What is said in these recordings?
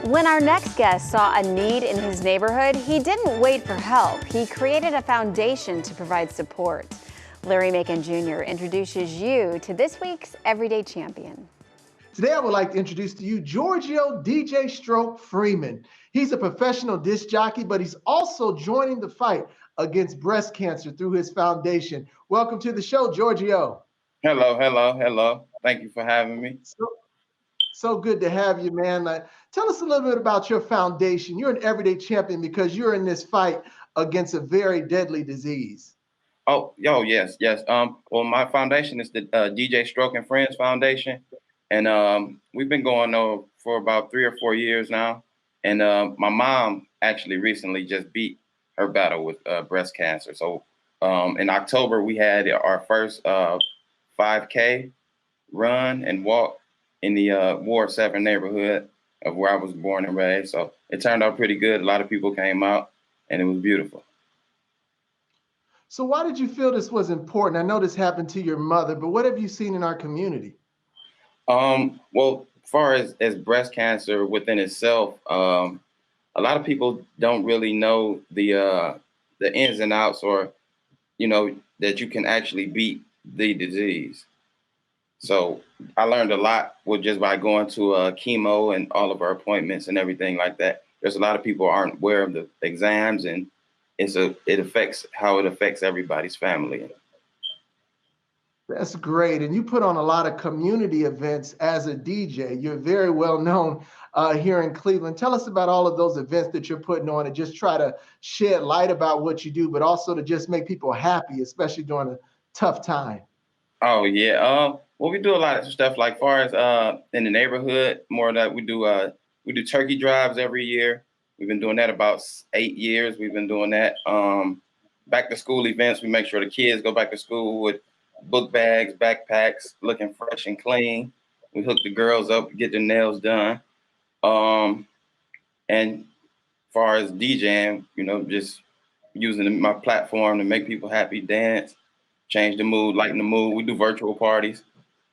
When our next guest saw a need in his neighborhood, he didn't wait for help. He created a foundation to provide support. Larry Macon Jr. introduces you to this week's Everyday Champion. Today, I would like to introduce to you Giorgio DJ Stroke Freeman. He's a professional disc jockey, but he's also joining the fight against breast cancer through his foundation. Welcome to the show, Giorgio. Hello. Thank you for having me. So good to have you, man. Tell us a little bit about your foundation. You're an everyday champion because you're in this fight against a very deadly disease. Yes. Well, my foundation is the DJ Stroke and Friends Foundation, and we've been going on for about 3 or 4 years now. And my mom actually recently just beat her battle with breast cancer. So in October, we had our first 5K run and walk in the Ward 7 neighborhood of where I was born and raised. So it turned out pretty good. A lot of people came out, and it was beautiful. So why did you feel this was important? I know this happened to your mother, but what have you seen in our community? Well, as far as breast cancer within itself, a lot of people don't really know the ins and outs, or that you can actually beat the disease. So I learned a lot just by going to chemo and all of our appointments and everything like that. There's a lot of people aren't aware of the exams, and it affects everybody's family. That's great. And you put on a lot of community events as a DJ. You're very well known here in Cleveland. Tell us about all of those events that you're putting on and just try to shed light about what you do, but also to just make people happy, especially during a tough time. Oh, yeah. Well, we do a lot of stuff like far as in the neighborhood, more that we do turkey drives every year. We've been doing that about 8 years. We've been doing that. Back to school events, we make sure the kids go back to school with book bags, backpacks, looking fresh and clean. We hook the girls up, get their nails done. And far as DJing, just using my platform to make people happy, dance, change the mood, lighten the mood. We do virtual parties,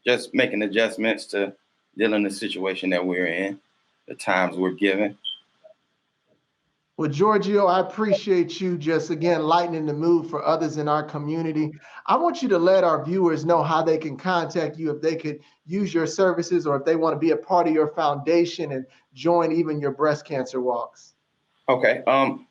just making adjustments to dealing with the situation that we're in, the times we're given. Well, Giorgio, I appreciate you just, again, lightening the mood for others in our community. I want you to let our viewers know how they can contact you if they could use your services or if they want to be a part of your foundation and join even your breast cancer walks. Okay.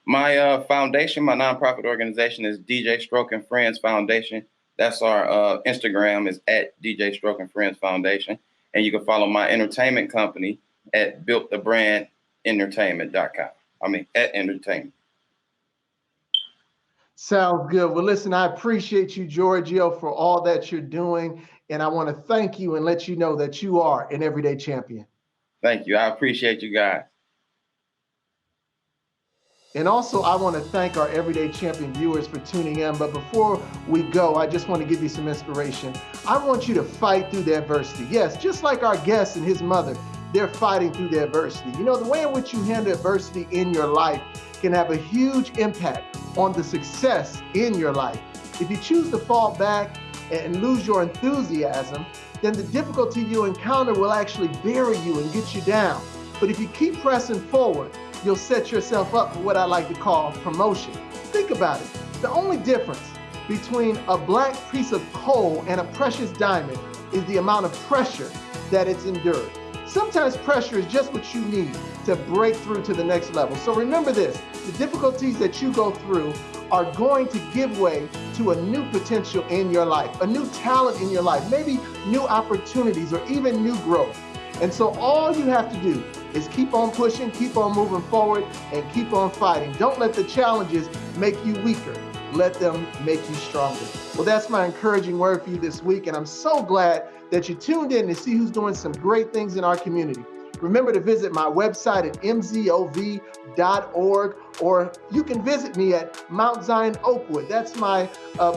My foundation, my nonprofit organization is DJ Stroke and Friends Foundation. That's our Instagram is at DJ Stroke and Friends Foundation. And you can follow my entertainment company at builtthebrandentertainment.com. At entertainment. Sounds good. Well, listen, I appreciate you, Giorgio, for all that you're doing. And I want to thank you and let you know that you are an everyday champion. Thank you. I appreciate you guys. And also, I want to thank our Everyday Champion viewers for tuning in. But before we go, I just want to give you some inspiration. I want you to fight through the adversity. Yes, just like our guest and his mother, they're fighting through the adversity. The way in which you handle adversity in your life can have a huge impact on the success in your life. If you choose to fall back and lose your enthusiasm, then the difficulty you encounter will actually bury you and get you down. But if you keep pressing forward, you'll set yourself up for what I like to call promotion. Think about it. The only difference between a black piece of coal and a precious diamond is the amount of pressure that it's endured. Sometimes pressure is just what you need to break through to the next level. So remember this, the difficulties that you go through are going to give way to a new potential in your life, a new talent in your life, maybe new opportunities or even new growth. And so all you have to do is keep on pushing, keep on moving forward, and keep on fighting. Don't let the challenges make you weaker. Let them make you stronger. Well, that's my encouraging word for you this week, and I'm so glad that you tuned in to see who's doing some great things in our community. Remember to visit my website at mzov.org, or you can visit me at Mount Zion Oakwood. That's my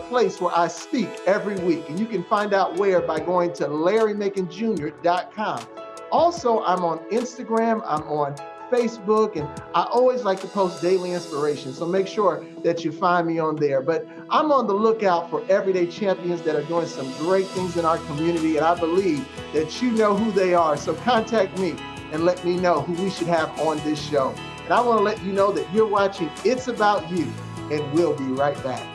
place where I speak every week, and you can find out where by going to LarryMaconJr.com. Also, I'm on Instagram, I'm on Facebook, and I always like to post daily inspiration. So make sure that you find me on there. But I'm on the lookout for everyday champions that are doing some great things in our community, and I believe that you know who they are. So contact me, and let me know who we should have on this show. And I want to let you know that you're watching It's About You, and we'll be right back.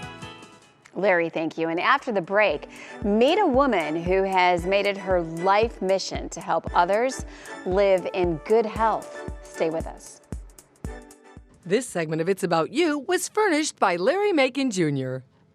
Larry, thank you. And after the break, meet a woman who has made it her life mission to help others live in good health. Stay with us. This segment of It's About You was furnished by Larry Macon Jr.